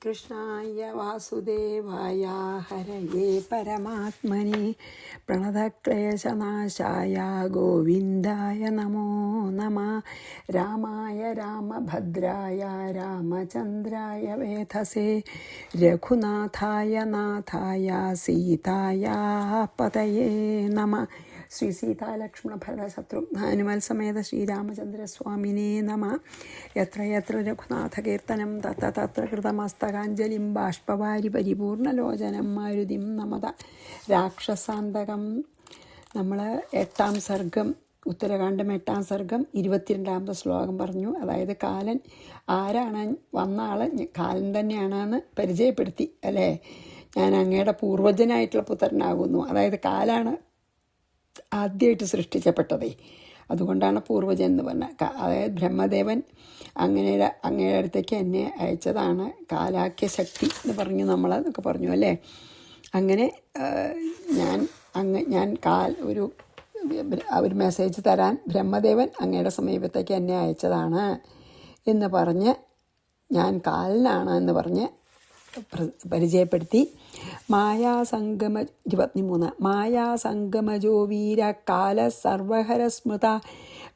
കൃഷ്ണായ വാസുദേവായ ഹരയേ പരമാത്മനെ പ്രണതക്ലേശനാശായ ഗോവിന്ദായ നമോ നമഃ. രാമായ രാമഭദ്രായ രാമചന്ദ്രായ വേധസേ രഘുനാഥായ നാഥായ സീതായ പതയേ നമഃ. ശ്രീ സീതാലക്ഷ്മണ ഭരത ശത്രുഘ്ന ഹനുമൽ സമേത ശ്രീരാമചന്ദ്രസ്വാമിനേ നമഃ. യത്ര യത്ര രഘുനാഥകീർത്തനം തത്ര തത്ര കൃതമസ്തകാഞ്ജലിം ബാഷ്പവാരി പരിപൂർണലോചനം മാരുതിം നമത രാക്ഷസാന്തകം. നമ്മൾ 8-ാം സർഗം, ഉത്തരകാണ്ഡം 8-ാം സർഗം 22-ാമത്തെ ശ്ലോകം പറഞ്ഞു. അതായത് കാലൻ ആരാണ്, വന്ന ആൾ കാലൻ തന്നെയാണെന്ന് പരിചയപ്പെടുത്തി അല്ലേ. ഞാൻ അങ്ങയുടെ പൂർവജനായിട്ടുള്ള പുത്രനാകുന്നു. അതായത് കാലാണ് ആദ്യമായിട്ട് സൃഷ്ടിച്ചപ്പെട്ടതേ, അതുകൊണ്ടാണ് പൂർവജൻ എന്ന് പറഞ്ഞത്. അതായത് ബ്രഹ്മദേവൻ അങ്ങയുടെ അടുത്തേക്ക് എന്നെ അയച്ചതാണ് കാലാക്യ ശക്തി എന്ന് പറഞ്ഞു, നമ്മളെന്നൊക്കെ പറഞ്ഞു അല്ലേ. അങ്ങനെ ഞാൻ ഒരു മെസ്സേജ് തരാൻ ബ്രഹ്മദേവൻ അങ്ങയുടെ സമീപത്തേക്ക് എന്നെ അയച്ചതാണ് എന്ന് പറഞ്ഞ് ഞാൻ കാലനാണ് എന്ന് പറഞ്ഞ് പരിചയപ്പെടുത്തി. മായാസംഗമ 23 മായാസംഗമജോ വീരകാല സർവഹര സ്മൃത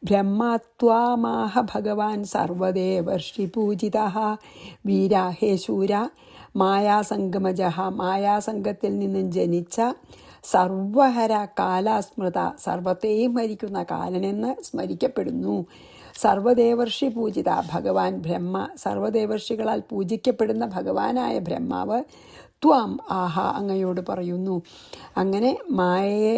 ബ്രഹ്മത്വാമാഹ ഭഗവാൻ സർവദേവർഷി പൂജിത. വീര, ഹേ ശൂര, മായാസംഗമജ, മായാസംഗത്തിൽ നിന്നും ജനിച്ച സർവഹര കാലസ്മൃത, സർവത്തെയും ഹരിക്കുന്ന കാലനെന്ന് സ്മരിക്കപ്പെടുന്നു. സർവദേവർഷി പൂജിത, ഭഗവാൻ ബ്രഹ്മ, സർവദേവർഷികളാൽ പൂജിക്കപ്പെടുന്ന ഭഗവാനായ ബ്രഹ്മാവ് ത്വാം ആഹ, അങ്ങയോട് പറയുന്നു. അങ്ങനെ മായയെ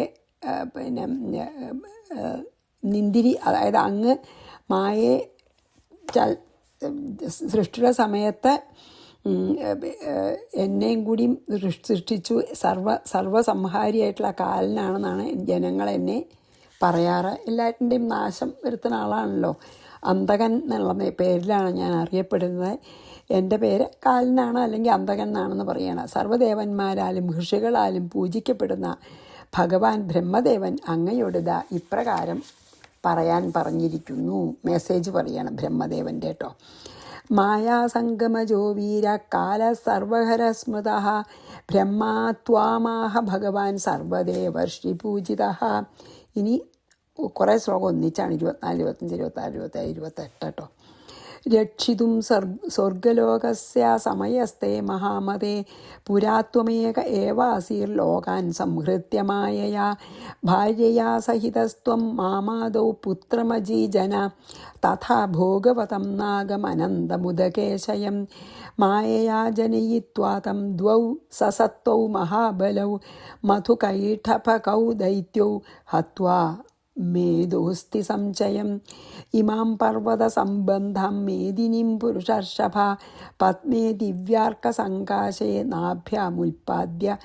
നിന്തിരി, അതായത് അങ്ങ് മായയെ സൃഷ്ടിയുടെ സമയത്ത് എന്നെയും കൂടി സൃഷ്ടിച്ചു. സർവസംഹാരിയായിട്ടുള്ള കാലനാണെന്നാണ് ജനങ്ങൾ എന്നെ പറയാറ്. എല്ലാറ്റിൻ്റെയും നാശം വരുത്തുന്ന ആളാണല്ലോ. അന്തകൻ എന്നുള്ള പേരിലാണ് ഞാൻ അറിയപ്പെടുന്നത്. എൻ്റെ പേര് കാലനാണ്, അല്ലെങ്കിൽ അന്തകൻ എന്നാണെന്ന് പറയുകയാണ്. സർവ്വദേവന്മാരാലും ഋഷികളാലും പൂജിക്കപ്പെടുന്ന ഭഗവാൻ ബ്രഹ്മദേവൻ അങ്ങയോട് ഇതാ ഇപ്രകാരം പറയാൻ പറഞ്ഞിരിക്കുന്നു. മെസ്സേജ് പറയാണ് ബ്രഹ്മദേവൻ്റെ കേട്ടോ. മായാസംഗമജോ വീര കാല സർവഹര സ്മൃത ബ്രഹ്മാ ത്വാമാഹ ഭഗവാൻ സർവദേവർഷി പൂജിത. ഇനി കുറേ ശ്ലോകം ഒന്നിച്ചാണ്, 24, 25, 26, 27, 28 കേട്ടോ. രക്ഷിതും സ്വർഗലോകസ്യ സമയസ്തേ മഹാമതേ പുരാത്വമേക ഏവാസീർ ലോകാൻ സംഹൃത്യ മായയാ ഭാര്യയാ സഹിതസ്ത്വം മാമാദൗ പുത്രമജീജന തഥാ ഭോഗവതം നാഗമനന്തമുദകേശയം മായയാ ജനയിത്വാ തം ദ്വൗ സസത്വൗ മഹാബലൗ മധുകൈഠഭകൗ ദൈത്യൗ ഹത്വാ മേദോസ്തി സംശയം ഇമാം പർവ്വത സംബന്ധം മേദിനിം പുരുഷർഷഭ പത്മേ ദിവ്യാർക്കസങ്കാശേ നാഭ്യാമുൽപാദ്യ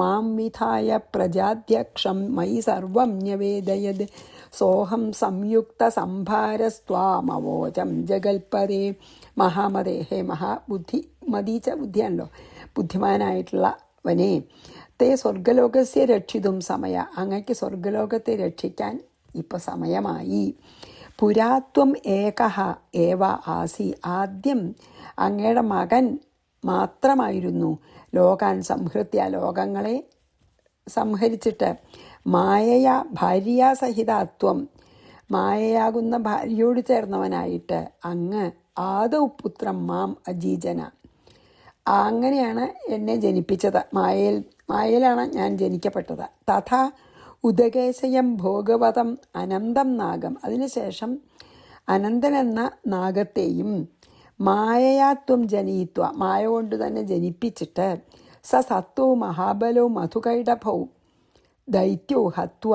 മാം വിധായ പ്രജാധ്യക്ഷം മയി സർവം ന്യവേദയത് സോഹം സംയുക്ത സംഭാരസ്ത്വാമവോചം ജഗൽപദേ. മഹാമതേ, ഹേ മഹാബുദ്ധി, മതീച്ച ബുദ്ധിയാണല്ലോ, ബുദ്ധിമാനായിട്ടുള്ളവനെ. തേ സ്വർഗലോകസ്യ രക്ഷിതും സമയ, അങ്ങയ്ക്ക് സ്വർഗലോകത്തെ രക്ഷിക്കാൻ ഇപ്പോൾ സമയമായി. പുരാത്വം ഏകഹ ഏവ ആസി, ആദ്യം അങ്ങയുടെ മകൻ മാത്രമായിരുന്നു. ലോകാൻ സംഹൃത്യ, ലോകങ്ങളെ സംഹരിച്ചിട്ട് മായയ ഭാര്യ സഹിതത്വം, മായയാകുന്ന ഭാര്യയോട് ചേർന്നവനായിട്ട് അങ്ങ് ആദൗ പുത്രം മാം അജീജന, അങ്ങനെയാണ് എന്നെ ജനിപ്പിച്ചത്. മായയിലാണ് ഞാൻ ജനിക്കപ്പെട്ടത്. തഥാ ഉദകേശയം ഭോഗവതം അനന്തം നാഗം, അതിനുശേഷം അനന്തൻ എന്ന നാഗത്തെയും മായയാത്വം ജനയിത്വ, മായ കൊണ്ട് തന്നെ ജനിപ്പിച്ചിട്ട് സത്വവും മഹാബലവും മധുകൈടഭവും ദൈത്യവും ഹത്വ,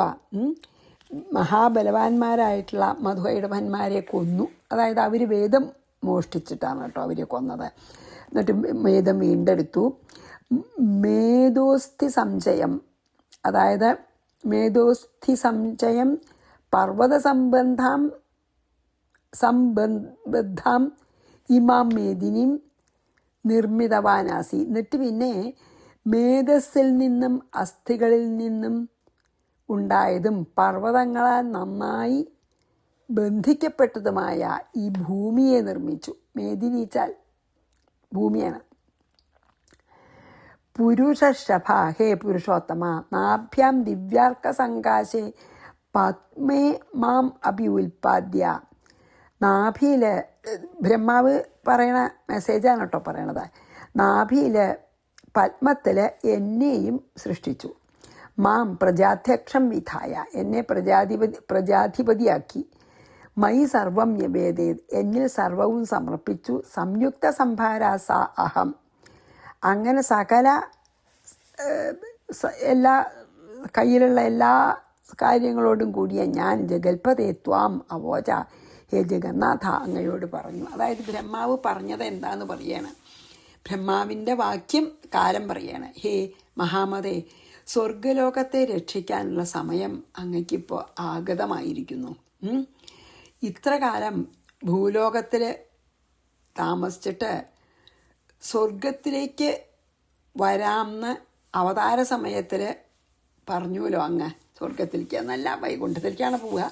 മഹാബലവാന്മാരായിട്ടുള്ള മധുകൈടഭന്മാരെ കൊന്നു. അതായത് അവർ വേദം മോഷ്ടിച്ചിട്ടാണ് കേട്ടോ അവരെ കൊന്നത്. എന്നിട്ട് വേദം വീണ്ടെടുത്തു. മേധോസ്ഥി സംശയം, അതായത് മേധോസ്ഥി സംശയം പർവ്വത സംബദ്ധാം ഇമാം മേദിനിയും നിർമ്മിതവാനാസി. എന്നിട്ട് പിന്നെ മേധസ്സിൽ നിന്നും അസ്ഥികളിൽ നിന്നും ഉണ്ടായതും പർവ്വതങ്ങളാൽ നന്നായി ബന്ധിക്കപ്പെട്ടതുമായ ഈ ഭൂമിയെ നിർമ്മിച്ചു. മേദിനിച്ചാൽ ഭൂമിയാണ്. പുരുഷശഭ, ഹേ പുരുഷോത്തമ, നാഭ്യാം ദിവ്യാർക്കസങ്കാശേ പത്മേ മാം അഭി ഉൽപാദ്യ. നാഭിയിൽ ബ്രഹ്മാവ് പറയണ മെസ്സേജാണ് കേട്ടോ പറയണത്. നാഭിയിൽ പത്മത്തിൽ എന്നെയും സൃഷ്ടിച്ചു. മാം പ്രജാധ്യക്ഷം വിധായ, എന്നെ പ്രജാധിപതിയാക്കി. മൈ സർവം ന്യവേദേത്, എന്നിൽ സർവവും സമർപ്പിച്ചു. സംയുക്ത സംഭാരാസ അഹം, അങ്ങനെ സകല എല്ലാ കയ്യിലുള്ള എല്ലാ കാര്യങ്ങളോടും കൂടിയ ഞാൻ ജഗൽപതേ ത്വാം അവോച, ഹേ ജഗന്നാഥ അങ്ങയോട് പറഞ്ഞു. അതായത് ബ്രഹ്മാവ് പറഞ്ഞത് എന്താന്ന് പറയാണ്. ബ്രഹ്മാവിൻ്റെ വാക്യം കാലം പറയാണ്. ഹേ മഹാമതേ, സ്വർഗലോകത്തെ രക്ഷിക്കാനുള്ള സമയം അങ്ങയ്ക്കിപ്പോൾ ആഗതമായിരിക്കുന്നു. ഇത്ര കാലം ഭൂലോകത്തിൽ താമസിച്ചിട്ട് സ്വർഗത്തിലേക്ക് വരാമെന്ന് അവതാര സമയത്തിൽ പറഞ്ഞുവല്ലോ അങ്ങ്. സ്വർഗത്തിലേക്ക് എന്നല്ല, വൈകുണ്ഠത്തിലേക്കാണ് പോവുക.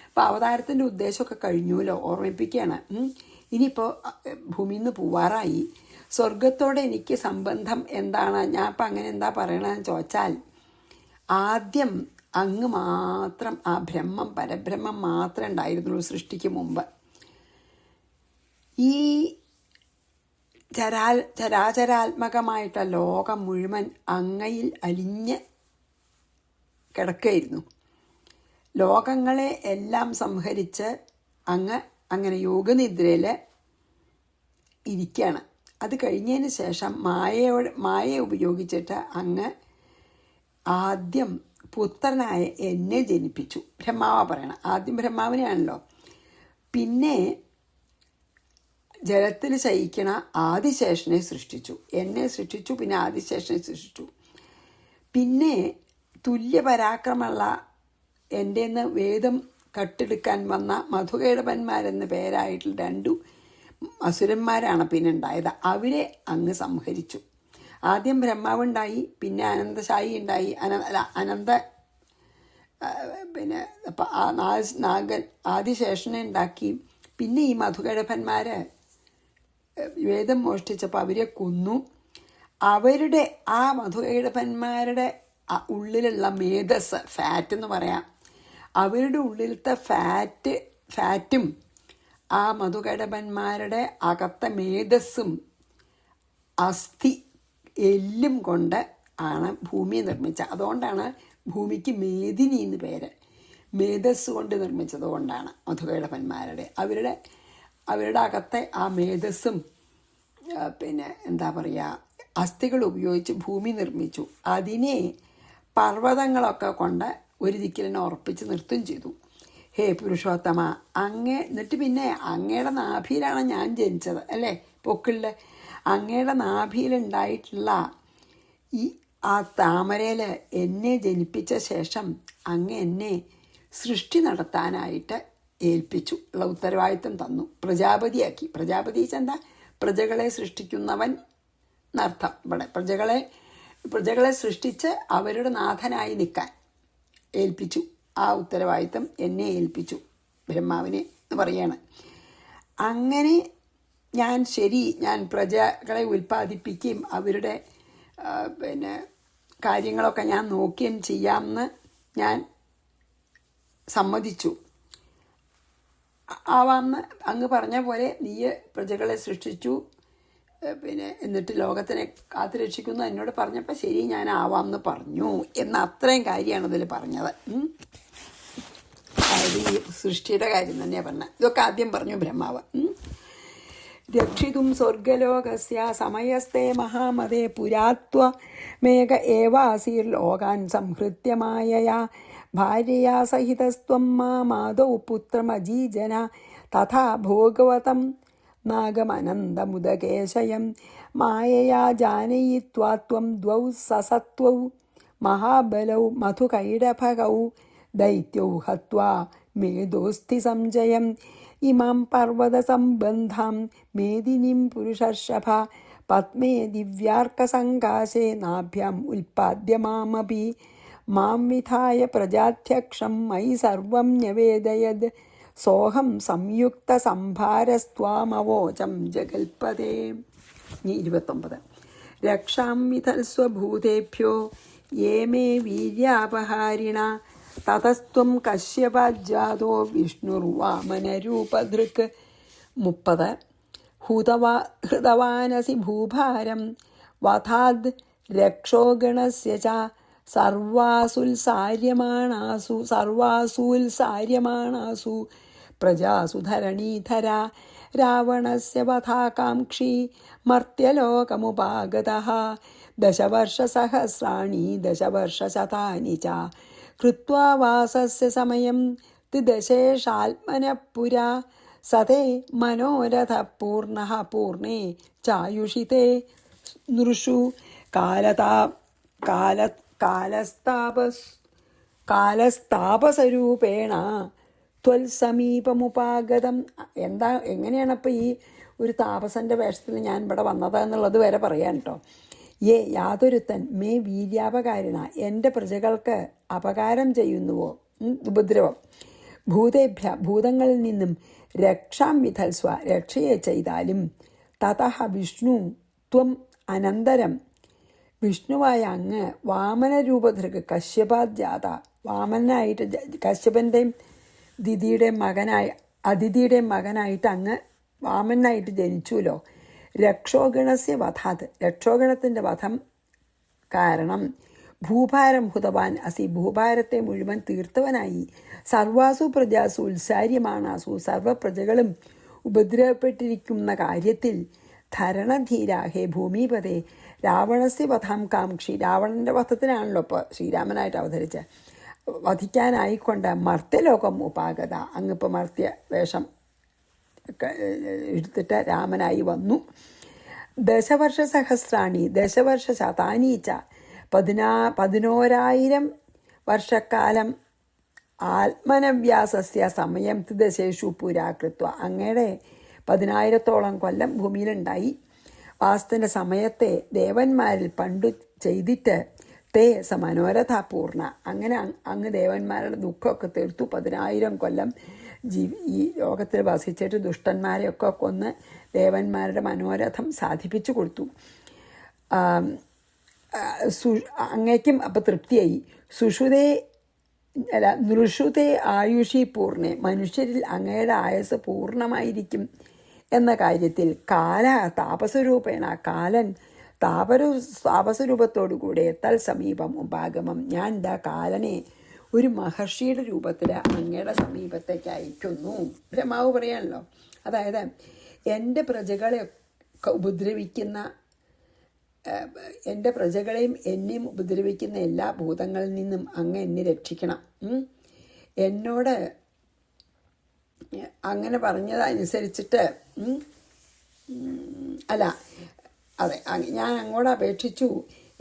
അപ്പോൾ അവതാരത്തിൻ്റെ ഉദ്ദേശമൊക്കെ കഴിഞ്ഞുവല്ലോ, ഓർമ്മിപ്പിക്കുകയാണ്. ഇനിയിപ്പോൾ ഭൂമിയിൽ നിന്ന് പോവാറായി. സ്വർഗത്തോടെ എനിക്ക് സംബന്ധം എന്താണ്? ഞാൻ ഇപ്പം അങ്ങനെ എന്താ പറയണമെന്ന് ചോദിച്ചാൽ, ആദ്യം അങ്ങ് മാത്രം, ആ ബ്രഹ്മം പരബ്രഹ്മം മാത്രമേ ഉണ്ടായിരുന്നുള്ളൂ സൃഷ്ടിക്ക് മുമ്പ്. ഈ ചരാചരാത്മകമായിട്ടുള്ള ലോകം മുഴുവൻ അങ്ങയിൽ അലിഞ്ഞ് കിടക്കുകയായിരുന്നു. ലോകങ്ങളെ എല്ലാം സംഹരിച്ച് അങ്ങ് അങ്ങനെ യോഗനിദ്രയിൽ ഇരിക്കുകയാണ്. അത് കഴിഞ്ഞതിന് ശേഷം മായയെ ഉപയോഗിച്ചിട്ട് അങ്ങ് ആദ്യം പുത്രനായ എന്നെ ജനിപ്പിച്ചു. ബ്രഹ്മാവാ പറയണം. ആദ്യം ബ്രഹ്മാവിനെയാണല്ലോ. പിന്നെ ജലത്തിൽ ശയിക്കണ ആദിശേഷനെ സൃഷ്ടിച്ചു. എന്നെ സൃഷ്ടിച്ചു, പിന്നെ ആദിശേഷനെ സൃഷ്ടിച്ചു. പിന്നെ തുല്യപരാക്രമമുള്ള എൻ്റെ നിന്ന് വേദം കട്ടെടുക്കാൻ വന്ന മധുകൈടവന്മാരെന്ന പേരായിട്ടുള്ള 2 അസുരന്മാരാണ് പിന്നെ ഉണ്ടായത്. അവരെ അങ്ങ് സംഹരിച്ചു. ആദ്യം ബ്രഹ്മാവുണ്ടായി, പിന്നെ അനന്തശായി ഉണ്ടായി, പിന്നെ നാഗൻ ആദിശേഷനെ ഉണ്ടാക്കി. പിന്നെ ഈ മധുകൈടവന്മാർ വേദം മോഷ്ടിച്ചപ്പോൾ അവരെ കൊന്നു. അവരുടെ ആ മധുകൈടവന്മാരുടെ ഉള്ളിലുള്ള മേധസ്, ഫാറ്റ് എന്ന് പറയാം, അവരുടെ ഉള്ളിലത്തെ ഫാറ്റും ആ മധുകൈടവന്മാരുടെ അകത്തെ മേധസ്സും അസ്ഥി എല്ലും കൊണ്ട് ആണ് ഭൂമിയെ നിർമ്മിച്ചത്. അതുകൊണ്ടാണ് ഭൂമിക്ക് മേദിനി എന്ന് പേര്. മേധസ് കൊണ്ട് നിർമ്മിച്ചത് കൊണ്ടാണ് മധുകൈടവന്മാരുടെ അവരുടെ അകത്തെ ആ മേധസ്സും പിന്നെ എന്താ പറയുക അസ്ഥികൾ ഉപയോഗിച്ച് ഭൂമി നിർമ്മിച്ചു. അതിനെ പർവ്വതങ്ങളൊക്കെ കൊണ്ട് ഒരു ദിക്കിലിനെ ഉറപ്പിച്ച് നിർത്തുകയും ചെയ്തു. ഹേ പുരുഷോത്തമ, എന്നിട്ട് പിന്നെ അങ്ങയുടെ നാഭിയിലാണ് ഞാൻ ജനിച്ചത് അല്ലേ? പൊക്കിളിൽ അങ്ങയുടെ നാഭിയിലുണ്ടായിട്ടുള്ള ആ താമരയിൽ എന്നെ ജനിപ്പിച്ച ശേഷം അങ്ങ് എന്നെ സൃഷ്ടി നടത്താനായിട്ട് ഏൽപ്പിച്ചു. ഉള്ള ഉത്തരവാദിത്വം തന്നു. പ്രജാപതിയാക്കി. പ്രജാപതി എന്താ? പ്രജകളെ സൃഷ്ടിക്കുന്നവൻ എന്നർത്ഥം. ഇവിടെ പ്രജകളെ സൃഷ്ടിച്ച് അവരുടെ നാഥനായി നിൽക്കാൻ ഏൽപ്പിച്ചു. ആ ഉത്തരവാദിത്വം എന്നെ ഏൽപ്പിച്ചു, ബ്രഹ്മാവിനെ എന്ന് പറയാണ്. അങ്ങനെ ഞാൻ പ്രജകളെ ഉൽപ്പാദിപ്പിക്കുകയും അവരുടെ പിന്നെ കാര്യങ്ങളൊക്കെ ഞാൻ നോക്കുകയും ചെയ്യാമെന്ന് ഞാൻ സമ്മതിച്ചു. ആവാമെന്ന് അങ്ങ് പറഞ്ഞ പോലെ നീ പ്രജകളെ സൃഷ്ടിച്ചു, പിന്നെ എന്നിട്ട് ലോകത്തിനെ കാത്തുരക്ഷിക്കുന്നു എന്നോട് പറഞ്ഞപ്പോൾ ശരി ഞാൻ ആവാമെന്ന് പറഞ്ഞു എന്ന അത്രയും കാര്യമാണ് ഇതിൽ പറഞ്ഞത്. അതായത് ഈ സൃഷ്ടിയുടെ കാര്യം തന്നെയാണ് പറഞ്ഞത്. ഇതൊക്കെ ആദ്യം പറഞ്ഞു ബ്രഹ്മാവ്. രക്ഷിതും സ്വർഗലോകസ്യ സമയസ്തേ മഹാമതേ പുരാത്വമേക ഏവാസീർ ലോകാൻ സംഹൃത്യ മായയാ ഭാര്യയാ സഹിതസ്ത്വം മാമാദൗ പുത്രമജീജന തഥാ ഭോഗവതം നാഗമനന്തമുദകേശയം മായയാ ജാനയിത്വാ ത്വം ദ്വൗ സസത്വൗ മഹാബലൗ മധുകൈടഭകൗ ദൈത്യൗ ഹത്വാ മേധോസ്ഥി സംജയം ഇമാം പർവ്വതസംബന്ധാം മേദിനിം പുരുഷർഷഭ പത്മേ ദിവ്യാർക്കസങ്കാശേ നാഭ്യാം ഉൽപാദ്യ മാമപി മാം വിധായ പ്രജാധ്യക്ഷം മയി സർവം ന്യവേദയത് സോഹം സംയുക്ത സംഭാരസ്ത്വാമവോചം ജഗൽപദേ. ഇനി 29. രക്ഷാം വിധൽസ്വഭൂതേഭ്യോ യേ മേ വീര്യാപഹാരിണ തതസ്ത്വം കശ്യപാജാതോ വിഷ്ണുർവാമനരൂപധൃക്. 30. ഹൃതവാനസി ഭൂഭാരം വധാദ് രക്ഷോഗണസ്യ ച സർവാസൂൽസാര്യമാണാസു പ്രജാസു ധരണീധര രാവണസ്യ വധാകാംക്ഷി മർത്യലോകമുപാഗതഃ ദശവർഷസഹസ്രാണി ദശവർഷശതാനി ച കൃത്വാ വാസസ്യ സമയം ത്രിദശേഷാത്മനഃ പുരാ സതേ മനോരഥ പൂർണേ ചായുഷിതേ നൃഷു കാലസ്താപസരൂപേണ ത്വൽസമീപമുപാഗതം. എങ്ങനെയാണപ്പോൾ ഈ ഒരു താപസൻ്റെ വേഷത്തിൽ ഞാൻ ഇവിടെ വന്നത് എന്നുള്ളത് വരെ പറയാൻ കേട്ടോ. യാതൊരുത്തൻ മേ വീര്യാപകാരിണ എൻ്റെ പ്രജകൾക്ക് അപകാരം ചെയ്യുന്നുവോ, ഉപദ്രവം, ഭൂതേഭ്യ ഭൂതങ്ങളിൽ നിന്നും രക്ഷാം വിധൽസ്വ രക്ഷയെ ചെയ്താലും തതഃ വിഷ്ണു ത്വം അനന്തരം വിഷ്ണുവായ അങ്ങ് വാമനരൂപധൃക് കശ്യപാജാത വാമനായിട്ട് കശ്യപൻ്റെയും അതിഥിയുടെയും മകനായിട്ട് അങ്ങ് വാമനായിട്ട് ജനിച്ചുല്ലോ. രക്ഷോഗണസ്യ വധാത് രക്ഷോഗണത്തിൻ്റെ വധം കാരണം ഭൂഭാരം ഹുതവാൻ അസി ഭൂഭാരത്തെ മുഴുവൻ തീർത്തവനായി. സർവാസു പ്രജാസു ഉത്സാര്യമാണാസു സർവപ്രജകളും ഉപദ്രവപ്പെട്ടിരിക്കുന്ന കാര്യത്തിൽ ധരണധീര ഹേ ഭൂമിപതേ രാവണസ്യ വധാം കാംക്ഷി രാവണൻ്റെ വധത്തിനാണല്ലോ ഇപ്പോൾ ശ്രീരാമനായിട്ട് അവതരിച്ച് വധിക്കാനായിക്കൊണ്ട് മർത്യലോകം ഉപാഗത അങ്ങിപ്പോൾ മർത്യ വേഷം എടുത്തിട്ട് രാമനായി വന്നു. ദശവർഷസഹസ്രാണി ദശവർഷശതാനീച്ച 11,000 വർഷക്കാലം ആത്മനവ്യാസസ്യ സമയം ത്രിദശേഷു പുരാകൃത്വ അങ്ങയുടെ 10,000-ഓളം കൊല്ലം ഭൂമിയിലുണ്ടായി. വാസത്തിൻ്റെ സമയത്തെ ദേവന്മാരിൽ പണ്ടു ചെയ്തിട്ട് തേ മനോരഥ പൂർണ്ണ അങ്ങനെ അങ്ങ് ദേവന്മാരുടെ ദുഃഖമൊക്കെ തീർത്തു. 10,000 കൊല്ലം ഈ ലോകത്തിൽ വസിച്ചിട്ട് ദുഷ്ടന്മാരെയൊക്കെ കൊന്ന് ദേവന്മാരുടെ മനോരഥം സാധിപ്പിച്ചു കൊടുത്തു. അങ്ങേക്കും അപ്പം തൃപ്തിയായി. നൃഷുതേ ആയുഷി പൂർണ്ണെ മനുഷ്യരിൽ അങ്ങയുടെ ആയുസ് പൂർണ്ണമായിരിക്കും എന്ന കാര്യത്തിൽ താപസ്വരൂപേണ കാലൻ താപസ്വരൂപത്തോടുകൂടെ തൽസമീപം ഉപാഗമം ഞാൻ കാലനെ ഒരു മഹർഷിയുടെ രൂപത്തിൽ അങ്ങയുടെ സമീപത്തേക്ക് അയക്കുന്നു. ബ്രഹ്മാവ് പറയാണല്ലോ, അതായത് എൻ്റെ പ്രജകളെയും എന്നെയും ഉപദ്രവിക്കുന്ന എല്ലാ ഭൂതങ്ങളിൽ നിന്നും അങ്ങ് എന്നെ രക്ഷിക്കണം. എന്നോട് അങ്ങനെ പറഞ്ഞതനുസരിച്ചിട്ട് ഞാൻ അങ്ങോട്ട് അപേക്ഷിച്ചു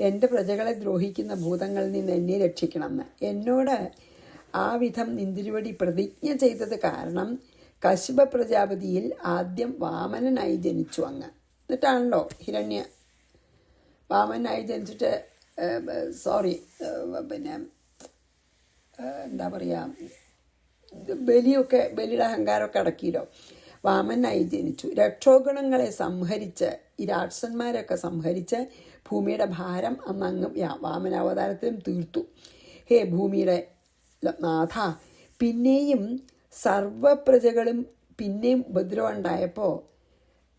എൻ്റെ പ്രജകളെ ദ്രോഹിക്കുന്ന ഭൂതങ്ങളിൽ നിന്ന് എന്നെ രക്ഷിക്കണമെന്ന്. എന്നോട് ആ വിധം നിന്തിരുവടി പ്രതിജ്ഞ ചെയ്തത് കാരണം കശ്യപ പ്രജാപതിയിൽ ആദ്യം വാമനനായി ജനിച്ചു അങ്ങ്. എന്നിട്ടാണല്ലോ വാമനായി ജനിച്ചിട്ട് എന്താ പറയുക ബലിയുടെ അഹങ്കാരമൊക്കെ അടക്കിയല്ലോ. വാമനായി ജനിച്ചു. രക്ഷോഗണങ്ങളെ സംഹരിച്ച് ഈ രാക്ഷസന്മാരൊക്കെ സംഹരിച്ച് ഭൂമിയുടെ ഭാരം അന്നങ്ങ് വാമനാവതാരത്തിലും തീർത്തു. ഹേ ഭൂമിയുടെ നാഥ, പിന്നെയും സർവപ്രജകളും പിന്നെയും ഉപദ്രവം ഉണ്ടായപ്പോൾ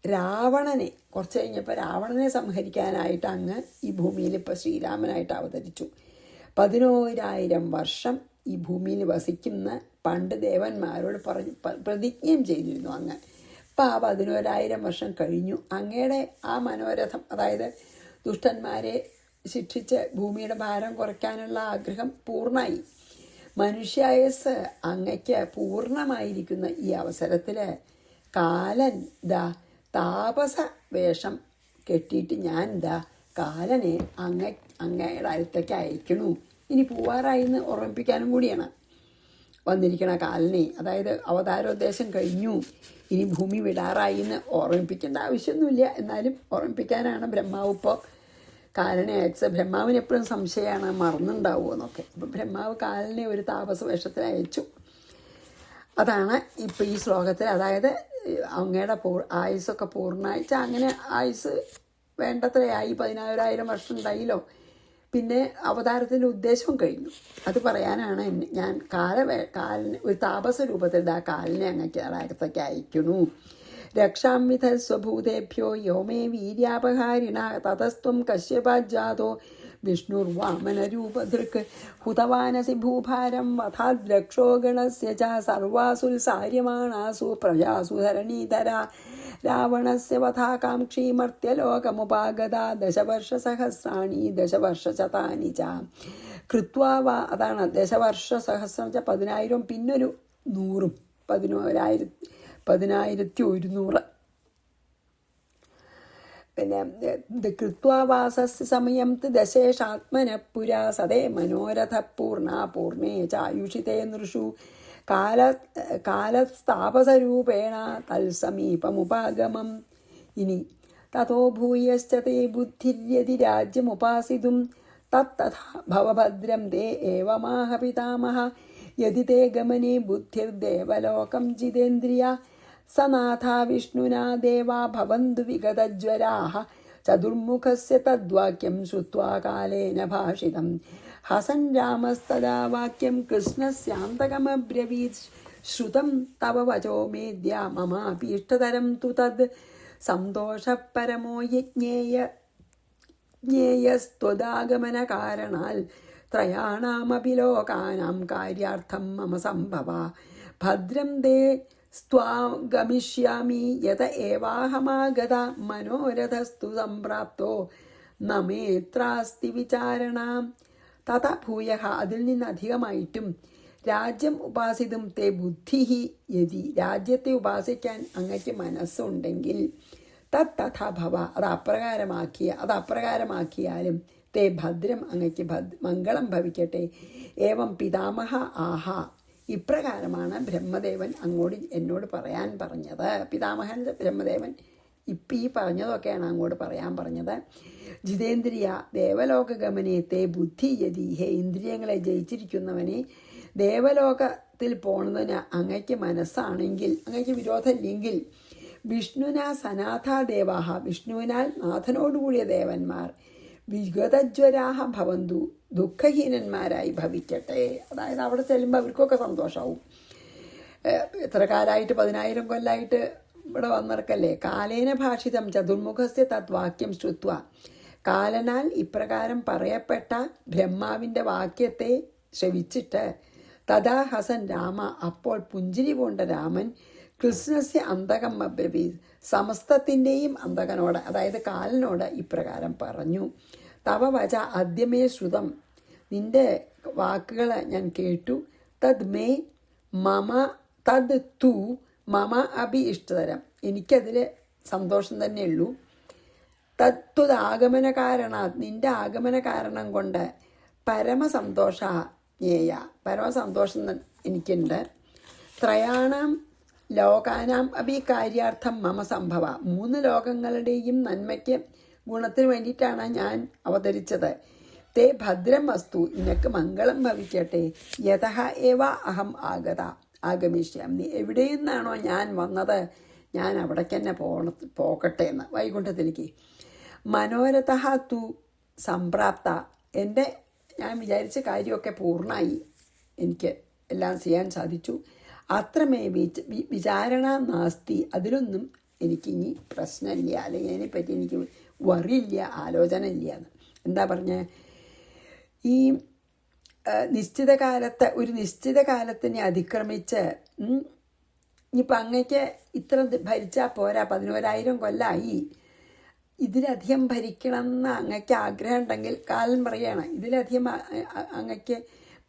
രാവണനെ കുറച്ച് കഴിഞ്ഞപ്പോൾ രാവണനെ സംഹരിക്കാനായിട്ട് അങ്ങ് ഈ ഭൂമിയിൽ ഇപ്പോൾ ശ്രീരാമനായിട്ട് അവതരിച്ചു. 11,000 വർഷം ഈ ഭൂമിയിൽ വസിക്കുന്ന പണ്ട് ദേവന്മാരോട് പ്രതിജ്ഞയും ചെയ്തിരുന്നു അങ്ങ്. ഇപ്പം ആ 11,000 വർഷം കഴിഞ്ഞു. അങ്ങയുടെ ആ മനോരഥം, അതായത് ദുഷ്ടന്മാരെ ശിക്ഷിച്ച് ഭൂമിയുടെ ഭാരം കുറയ്ക്കാനുള്ള ആഗ്രഹം പൂർണ്ണമായി. മനുഷ്യായസ് അങ്ങയ്ക്ക് പൂർണ്ണമായിരിക്കുന്ന ഈ അവസരത്തിൽ കാലൻ താപസ വേഷം കെട്ടിയിട്ട് ഞാൻ കാലനെ അങ്ങയുടെ അടുത്തേക്ക് അയക്കണു. ഇനി പോവാറായിന്ന് ഓർമ്മിപ്പിക്കാനും കൂടിയാണ് വന്നിരിക്കണ കാലനെ. അതായത് അവതാരോദ്ദേശം കഴിഞ്ഞു, ഇനി ഭൂമി വിടാറായി എന്ന് ഓർമ്മിപ്പിക്കേണ്ട ആവശ്യമൊന്നുമില്ല. എന്നാലും ഓർമ്മിപ്പിക്കാനാണ് ബ്രഹ്മാവ് ഇപ്പോൾ കാലനെ അയച്ചത്. ബ്രഹ്മാവിന് എപ്പോഴും സംശയമാണ് മറന്നുണ്ടാവുമോ എന്നൊക്കെ. അപ്പോൾ ബ്രഹ്മാവ് കാലനെ ഒരു താപസ വേഷത്തിൽ അയച്ചു. അതാണ് ഇപ്പോൾ ഈ ശ്ലോകത്തിൽ, അതായത് അങ്ങയുടെ ആയുസ്സൊക്കെ പൂർണ്ണമായിട്ട് അങ്ങനെ ആയുസ് വേണ്ടത്രയായി, 14,000 വർഷം ഉണ്ടായില്ലോ. പിന്നെ അവതാരത്തിൻ്റെ ഉദ്ദേശവും കഴിഞ്ഞു. അത് പറയാനാണ് ഞാൻ കാലിന് ഒരു താപസ രൂപത്തിൽ ആ കാലിനെ അങ്ങക്ക് അടുത്തേക്ക് അയക്കുന്നു. രക്ഷാംവിധ സ്വഭൂതേഭ്യോ യോമേ വീര്യാപഹാരിണ തതസ്ത്വം കശ്യപാജാതോ വിഷ്ണുർവാമനരൂപധൃക് ഹുതവാനസി ഭൂഭാരം വധാദ്രക്ഷോ ഗണസ്യ ച സർവാസുൽസാര്യമാണാസു പ്രജാസു ധരണീധര രാവണസ്യ വധാകാംക്ഷീ മർത്യലോകമുപാഗത ദശവർഷസഹസ്രാണി ദശവർഷശതാനി ച കൃത്വാ വാ. അതാണ് ദശവർഷസഹസ്രം വെച്ചാൽ 10,000 പിന്നൊരു 100, 11,100. പിന്നെ കൃത്വാവാസസ് സമയം ദശേഷാത്മനപുരാ സദേ മനോരഥ പൂർണേ ചായുഷിതേ നൃഷു കാലസ്ഥാപസരൂപേണ തൽസമീപമുപാഗമം. ഇനി തതോ ഭൂയശ്ച തേ ബുദ്ധിര്യതി രാജ്യമുപാസിതും തത്തഥാ ഭവഭദ്രം തേ ഏവമാഹ പിതാമഹ യതി തേ ഗമനേ ബുദ്ധിർദേവലോകം ജിതേന്ദ്രിയ സനാഥാ വിഷ്ണുനാ ദേവാ ഭവന്തു വിഗതജ്വരാഃ ചതുർമുഖസ്യ തദ്വാക്യം ശ്രുത്വാ കാലേന ഭാഷിതം ഹസൻ രാമസ്തദാ വാക്യം കൃഷ്ണസ്യാന്തകമബ്രവീത് ശ്രുതം തവ വചോ മേദ്യ മമാപീഷ്ടതരം തു തദ് സന്തോഷപരമോ ജ്ഞേയസ്ത്വദാഗമനകാരണാൽ ത്രയാണാമപി ലോകാനാം കാര്യാർത്ഥം മമ സംഭവ ഭദ്രം തേ സ്ത്വാഗമിഷ്യാമി യത ഏവാഹമാഗത മനോരഥസ്തു സംപ്രാപ്തോ നമേത്രാസ്തി വിചാരണ. തഥ ഭൂയഃ. അതിൽ നിന്ന് അധികമായിട്ടും രാജ്യം ഉപാസിതും തേ ബുദ്ധി യതി. രാജ്യത്തെ ഉപാസിക്കാൻ അങ്ങയ്ക്ക് മനസ്സുണ്ടെങ്കിൽ തഥ ഭവ. അത് അപ്രകാരമാക്കിയാലും തേ ഭദ്രം. അങ്ങയ്ക്ക് മംഗളം ഭവിക്കട്ടെ. ഏവം പിതാമഹ ആഹ. ഇപ്രകാരമാണ് ബ്രഹ്മദേവൻ എന്നോട് പറയാൻ പറഞ്ഞത്. പിതാമഹൻ ബ്രഹ്മദേവൻ ഈ പറഞ്ഞതൊക്കെയാണ് അങ്ങോട്ട് പറയാൻ പറഞ്ഞത്. ജിതേന്ദ്രിയ ദേവലോകഗമനത്തെ ബുദ്ധി യതി. ഹേ ഇന്ദ്രിയങ്ങളെ ജയിച്ചിരിക്കുന്നവനെ, ദേവലോകത്തിൽ പോണതിന് അങ്ങയ്ക്ക് മനസ്സാണെങ്കിൽ, അങ്ങയ്ക്ക് വിരോധമില്ലെങ്കിൽ, വിഷ്ണുന സനാഥാ ദേവാഹ. വിഷ്ണുവിനാൽ നാഥനോടുകൂടിയ ദേവന്മാർ വിഗതജ്വരാഹ ഭവന്തു. ദുഃഖഹീനന്മാരായി ഭവിക്കട്ടെ. അതായത് അവിടെ ചെല്ലുമ്പോൾ അവർക്കൊക്കെ സന്തോഷമാവും. എത്ര കാലമായിട്ട് 10,000 കൊല്ലമായിട്ട് ഇവിടെ വന്നിറക്കല്ലേ. കാലേന ഭാഷിതം ചതുർമുഖസ്യ തദ്വാക്യം ശ്രുത്വ. കാലനാൽ ഇപ്രകാരം പറയപ്പെട്ട ബ്രഹ്മാവിൻ്റെ വാക്യത്തെ ശ്രവിച്ചിട്ട് തഥാ ഹസൻ രാമ. അപ്പോൾ പുഞ്ചിരി പൂണ്ട രാമൻ കൃഷ്ണസ്യ അന്തകം അബ്രവീത്. സമസ്തത്തിൻ്റെയും അന്തകനോട്, അതായത് കാലനോട് ഇപ്രകാരം പറഞ്ഞു. തവ വച അദ്യമേ ശ്രുതം. നിന്റെ വാക്കുകൾ ഞാൻ കേട്ടു. തദ് മേ മമ തദ് തു മമ അഭി ഇഷ്ടതരം. എനിക്കതിൽ സന്തോഷം തന്നെയുള്ളൂ. തത്വദാഗമന കാരണാത്. നിന്റെ ആഗമന കാരണം കൊണ്ട് പരമസന്തോഷ ജ്ഞേയ. പരമസന്തോഷം എനിക്കുണ്ട്. ത്രയാണാം ലോകാനാം അഭി കാര്യാർത്ഥം മമ സംഭവ. 3 ലോകങ്ങളുടെയും നന്മയ്ക്ക് ഗുണത്തിന് വേണ്ടിയിട്ടാണ് ഞാൻ അവതരിച്ചത്. തേ ഭദ്രം വസ്തു. നിനക്ക് മംഗളം ഭവിക്കട്ടെ. യതഃ ഏവ അഹം ആഗമിഷ്യാം. നീ എവിടെ നിന്നാണോ ഞാൻ വന്നത്, ഞാൻ അവിടേക്ക് തന്നെ പോകട്ടെ എന്ന്. വൈകുണ്ഠത്തിലേക്ക്. മനോരഥ തു സംപ്രാപ്ത. ഞാൻ വിചാരിച്ച കാര്യമൊക്കെ പൂർണ്ണമായി. എനിക്ക് എല്ലാം ചെയ്യാൻ സാധിച്ചു. അത്രമേ വിചാരണ നാസ്തി. അതിലൊന്നും എനിക്കിനി പ്രശ്നമില്ല, അല്ലെങ്കിൽ അതിനെപ്പറ്റി എനിക്ക് വറിയില്ല, ആലോചന ഇല്ല എന്ന്. എന്താ പറഞ്ഞ, ഈ ഒരു നിശ്ചിത കാലത്തിനെ അതിക്രമിച്ച് ഇനിയിപ്പോൾ അങ്ങക്ക് ഇത്ര ഭരിച്ചാൽ പോരാ, 11,000 കൊല്ലമായി, ഇതിലധികം ഭരിക്കണം എന്ന് അങ്ങക്ക് ആഗ്രഹം ഉണ്ടെങ്കിൽ, കാലൻ പറയുകയാണ്, ഇതിലധികം അങ്ങക്ക്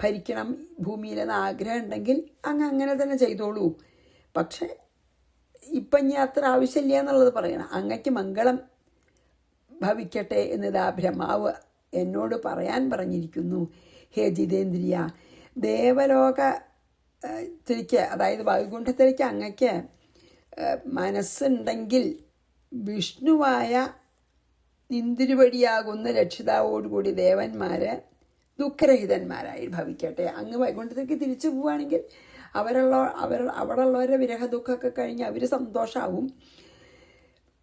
ഭരിക്കണം ഭൂമിയിലെന്ന് ആഗ്രഹം ഉണ്ടെങ്കിൽ അങ്ങനെ തന്നെ ചെയ്തോളൂ. പക്ഷെ ഇപ്പം ഇനി അത്ര ആവശ്യമില്ല എന്നുള്ളത് പറയണം. അങ്ങക്ക് മംഗളം ഭവിക്കട്ടെ എന്നിതാ ബ്രഹ്മാവ് എന്നോട് പറയാൻ പറഞ്ഞിരിക്കുന്നു. ഹേ ജിതേന്ദ്രിയ, ദേവലോകത്തിലേക്ക്, അതായത് വൈകുണ്ഠത്തിലേക്ക് അങ്ങക്ക് മനസ്സുണ്ടെങ്കിൽ വിഷ്ണുവായ നിന്തിരുവടിയാകുന്ന രക്ഷിതാവോടുകൂടി ദേവന്മാർ ദുഃഖരഹിതന്മാരായി ഭവിക്കട്ടെ. അങ്ങ് വൈകുണ്ഠത്തേക്ക് തിരിച്ചു പോവുകയാണെങ്കിൽ അവിടെയുള്ളവരുടെ വിരഹ ദുഃഖമൊക്കെ കഴിഞ്ഞ് അവർ സന്തോഷമാവും.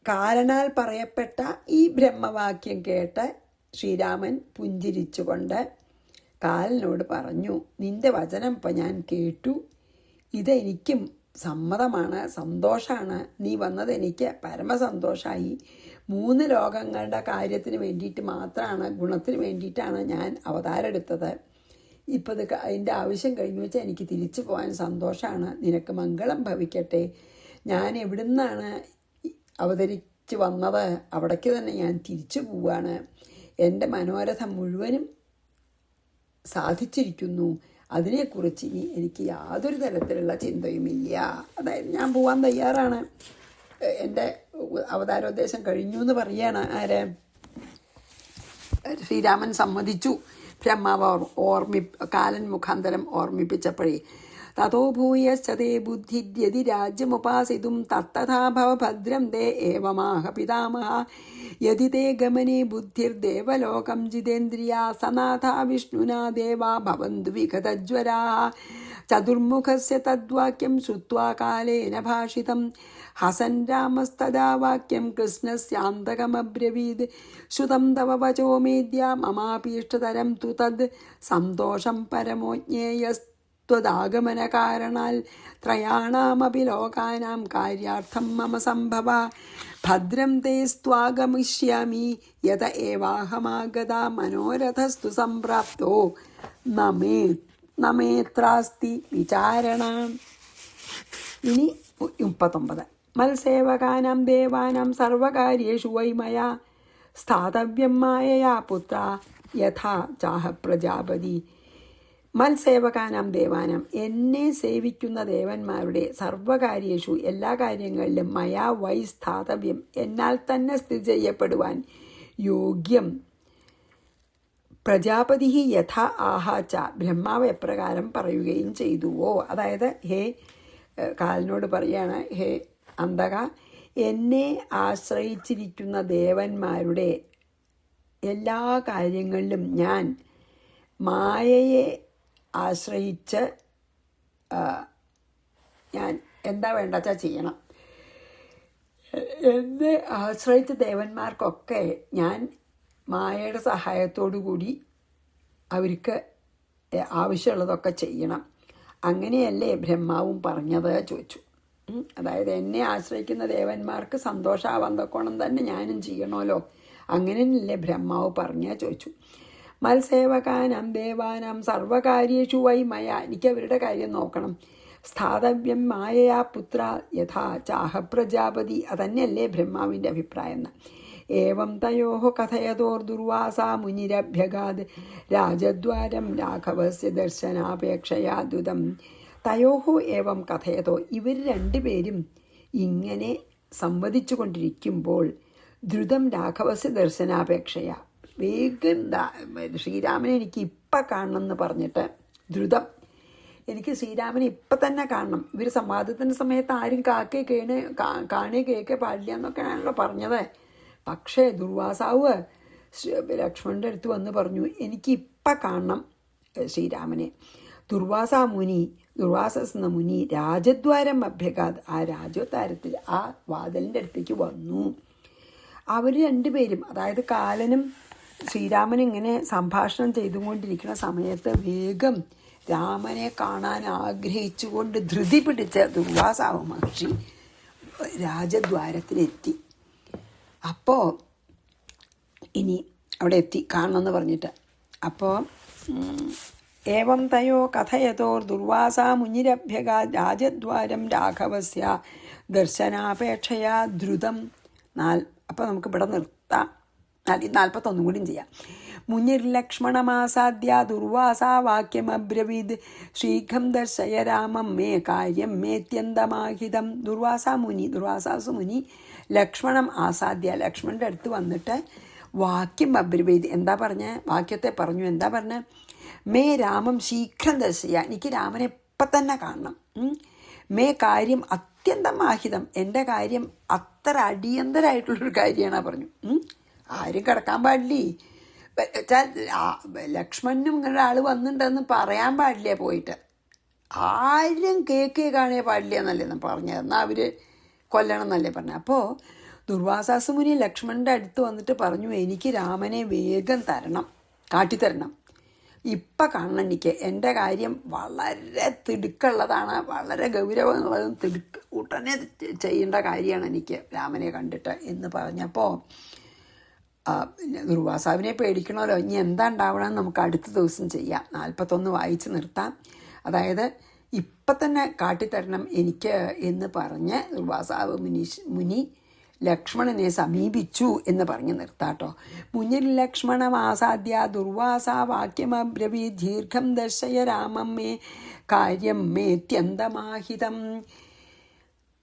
കാലനാൽ പറയപ്പെട്ട ഈ ബ്രഹ്മവാക്യം കേട്ട് ശ്രീരാമൻ പുഞ്ചിരിച്ചുകൊണ്ട് കാലനോട് പറഞ്ഞു, നിന്റെ വചനം ഇപ്പം ഞാൻ കേട്ടു, ഇതെനിക്കും സമ്മതമാണ്, സന്തോഷമാണ്. നീ വന്നത് എനിക്ക് പരമസന്തോഷമായി. 3 ലോകങ്ങളുടെ കാര്യത്തിന് വേണ്ടിയിട്ട് മാത്രമാണ്, ഗുണത്തിന് വേണ്ടിയിട്ടാണ് ഞാൻ അവതാരം എടുത്തത്. ഇപ്പം ഇത് അതിൻ്റെ ആവശ്യം കഴിഞ്ഞു വെച്ചാൽ എനിക്ക് തിരിച്ചു പോകാൻ സന്തോഷമാണ്. നിനക്ക് മംഗളം ഭവിക്കട്ടെ. ഞാൻ എവിടുന്നാണ് അവതരിച്ച് വന്നത് അവിടേക്ക് തന്നെ ഞാൻ തിരിച്ചു പോവുകയാണ്. എൻ്റെ മനോരഥം മുഴുവനും സാധിച്ചിരിക്കുന്നു. അതിനെക്കുറിച്ച് ഇനി എനിക്ക് യാതൊരു തരത്തിലുള്ള ചിന്തയുമില്ല. അതായത് ഞാൻ പോകാൻ തയ്യാറാണ്. എൻ്റെ അവതാരോദ്ദേശം കഴിഞ്ഞു എന്ന് പറയുകയാണ്. ശ്രീരാമൻ സമ്മതിച്ചു. ബ്രഹ്മാവ് കാലൻ മുഖാന്തരം ഓർമ്മിപ്പിച്ചപ്പോഴേ, തതോ ഭൂയശ്ചതേ ബുദ്ധിര്യതി രാജ്യമുപാസിതും തത്തഥാ ഭവ ഭദ്രം തേ ഏവമാഹ പിതാമഹ യതി തേ ഗമനേ ബുദ്ധിർദേവലോകം ജിതേന്ദ്രിയാ സനാഥ വിഷ്ണുനാ ദേവാ ഭവന്തു വിഗതജ്വരാः. ചതുർമുഖസ്യ തദ്വാക്യം ശ്രുത്വാ കാലേന ഭാഷിതം ഹസൻ രാമസ്തദാ വാക്യം കൃഷ്ണസ്യാന്തകമബ്രവീത്. ശ്രുതം തവ വചോ മേദ്യ മമാപീഷ്ടതരം തു തദ് സന്തോഷം പരമോ ജ്ഞേയസ്ത്വദാഗമനകാരണാൽ ത്രയാണാമപി ലോകാനാം കാര്യാർത്ഥം മമ സംഭവ. ഭദ്രം തേ സ്ത്വാഗമിഷ്യാമി യത ഏവാഹമാഗത മനോരഥസ്തു സംപ്രാപ്തോ നമേത്രാസ്തി വിചാരണ. ഇനി 39. മത്സേവകാനാം ദേവാനാം സർവകാര്യേഷു വൈ മയാ സ്ഥാതവ്യം മായയാ പുത്ര യഥാ ചാഹ പ്രജാപതി. മത്സേവകാനാം ദേവാനാം, എന്നെ സേവിക്കുന്ന ദേവന്മാരുടെ സർവകാര്യേഷു എല്ലാ കാര്യങ്ങളിലും മയാ വൈ സ്ഥാതവ്യം, എന്നാൽ തന്നെ സ്ഥിതി ചെയ്യപ്പെടുവാൻ യോഗ്യം. പ്രജാപതി യഥ ആഹാച്ച, ബ്രഹ്മാവ് എപ്രകാരം പറയുകയും ചെയ്തുവോ. അതായത് ഹേ കാലനോട് പറയാണ്, ഹേ അന്തക, എന്നെ ആശ്രയിച്ചിരിക്കുന്ന ദേവന്മാരുടെ എല്ലാ കാര്യങ്ങളിലും ഞാൻ മായയെ ആശ്രയിച്ച് ഞാൻ എന്താ വേണ്ടച്ചാ ചെയ്യണം. എന്നെ ആശ്രയിച്ച ദേവന്മാർക്കൊക്കെ ഞാൻ മായയുടെ സഹായത്തോടു കൂടി അവർക്ക് ആവശ്യമുള്ളതൊക്കെ ചെയ്യണം. അങ്ങനെയല്ലേ ബ്രഹ്മാവും പറഞ്ഞത് ചോദിച്ചു. അതായത് എന്നെ ആശ്രയിക്കുന്ന ദേവന്മാർക്ക് സന്തോഷമാവാൻ തക്കോണം തന്നെ ഞാനും ചെയ്യണമല്ലോ. അങ്ങനെയല്ലേ ബ്രഹ്മാവ് പറഞ്ഞ ചോദിച്ചു. മത്സേവകാനാം ദേവാനാം സർവകാര്യേഷു വൈ മയ, എനിക്ക് അവരുടെ കാര്യം നോക്കണം. സ്ഥാതവ്യം മായയാ പുത്ര യഥാ ചാഹ പ്രജാപതി, അതന്നെയല്ലേ ബ്രഹ്മാവിൻ്റെ അഭിപ്രായം. ഏവം തയോഃ കഥയതോർദുർവാസാ മുനിരഭ്യഗാത് രാജദ്വാരം രാഘവസ്യ ദർശനാപേക്ഷയാ ദ്രുതം. തയോഃ ഏവം കഥയതോ, ഇവർ രണ്ടുപേരും ഇങ്ങനെ സംവദിച്ചു കൊണ്ടിരിക്കുമ്പോൾ ദ്രുതം രാഘവസ്യ ദർശനാപേക്ഷയാ, വേഗം ശ്രീരാമനെ എനിക്ക് ഇപ്പം കാണണം എന്ന് പറഞ്ഞിട്ട് ദ്രുതം, എനിക്ക് ശ്രീരാമനെ ഇപ്പം തന്നെ കാണണം. ഇവർ സംവാദത്തിൻ്റെ സമയത്ത് ആരും കാണുക കേൾക്കുക പാടില്ല എന്നൊക്കെയാണല്ലോ പറഞ്ഞത്. പക്ഷേ ദുർവാസാവ് ലക്ഷ്മണൻ്റെ അടുത്ത് വന്ന് പറഞ്ഞു, എനിക്കിപ്പം കാണണം ശ്രീരാമനെ. ദുർവാസസ് എന്ന മുനി രാജദ്വാരം അഭ്യഗാത്, ആ രാജദ്വാരത്തിൽ ആ വാതിലിൻ്റെ അടുത്തേക്ക് വന്നു. അവർ രണ്ടുപേരും, അതായത് കാലനും ശ്രീരാമനും ഇങ്ങനെ സംഭാഷണം ചെയ്തുകൊണ്ടിരിക്കുന്ന സമയത്ത് വേഗം രാമനെ കാണാൻ ആഗ്രഹിച്ചുകൊണ്ട് ധൃതി പിടിച്ച ദുർവാസാവ് മഹർഷി രാജദ്വാരത്തിലെത്തി. അപ്പോൾ ഇനി അവിടെ എത്തി കാണണമെന്ന് പറഞ്ഞിട്ട്. അപ്പോൾ ഏവം തയോ കഥയതോർ ദുർവാസാ മുനിരഭ്യഗാ രാജദ്വാരം രാഘവസ്യ ദർശനാപേക്ഷയാ ദ്രുതം. അപ്പോൾ നമുക്ക് ഇവിടെ നിർത്താം. 41 കൂടിയും ചെയ്യാം. മുനിർലക്ഷ്മണമാസാദ്യ ദുർവാസാ വാക്യമബ്രവീത് ശീഘ്രം ദർശയ രാമം മേ കാര്യം മേത്യന്തമാഹിതം. ദുർവാസാസു മുനി ലക്ഷ്മണം ആസാദ്യ, ലക്ഷ്മണൻ്റെ അടുത്ത് വന്നിട്ട് വാക്യം അബ്രവീത്, എന്താ പറഞ്ഞ വാക്യത്തെ പറഞ്ഞു. എന്താ പറഞ്ഞ? മേ രാമം ശീഘ്രം ദർശയ, എനിക്ക് രാമനെ ഇപ്പം തന്നെ കാണണം. മേ കാര്യം അത്യന്തമാഹിതം, എൻ്റെ കാര്യം അത്ര അടിയന്തരമായിട്ടുള്ളൊരു കാര്യമാണ് പറഞ്ഞു. ആരും കിടക്കാൻ പാടില്ലേ വെച്ചാൽ ലക്ഷ്മണനും ഇങ്ങനെ ആൾ വന്നിട്ടുണ്ടെന്ന് പറയാൻ പാടില്ല, പോയിട്ട് ആരും കാണേ പാടില്ല എന്നല്ലേ പറഞ്ഞത്. എന്നാൽ അവർ കൊല്ലണം എന്നല്ലേ പറഞ്ഞത്. അപ്പോൾ ദുർവാസാസ് മുനി ലക്ഷ്മണൻ്റെ അടുത്ത് വന്നിട്ട് പറഞ്ഞു, എനിക്ക് രാമനെ വേഗം തരണം, കാട്ടിത്തരണം. ഇപ്പം കാണണം, എനിക്ക് എൻ്റെ കാര്യം വളരെ തിടുക്കുള്ളതാണ്, വളരെ ഗൗരവമുള്ളതും ഉടനെ ചെയ്യേണ്ട കാര്യമാണ് എനിക്ക് രാമനെ കണ്ടിട്ട് എന്ന് പറഞ്ഞപ്പോൾ ദുർവാസാവിനെ പേടിക്കണമല്ലോ. ഇനി എന്താ ഉണ്ടാവണമെന്ന് നമുക്ക് അടുത്ത ദിവസം ചെയ്യാം. 41 വായിച്ച് നിർത്താം. അതായത് ഇപ്പം തന്നെ കാട്ടിത്തരണം എനിക്ക് എന്ന് പറഞ്ഞ് ദുർവാസാവ് മുനി ലക്ഷ്മണനെ സമീപിച്ചു എന്ന് പറഞ്ഞ് നിർത്താട്ടോ. മുന്നിൽ ലക്ഷ്മണമാസാദ്യ ദുർവാസ വാക്യമബ്രവീ ദീർഘം ദർശയ രാമം മേ കാര്യം മേത്യന്തമാഹിതം.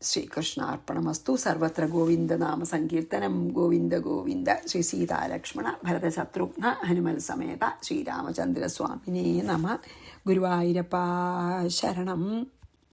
ശ്രീകൃഷ്ണാർപ്പണമസ്തു. സർവത്ര ഗോവിന്ദനാമ സങ്കീർത്തനം. ഗോവിന്ദ ഗോവിന്ദ. ശ്രീ സീതാലക്ഷ്മണ ഭരതശത്രുഘ്ന ഹനുമൽ സമേത ശ്രീരാമചന്ദ്രസ്വാമിനേ നമ. ഗുരുവായൂരപ്പ ശരണം.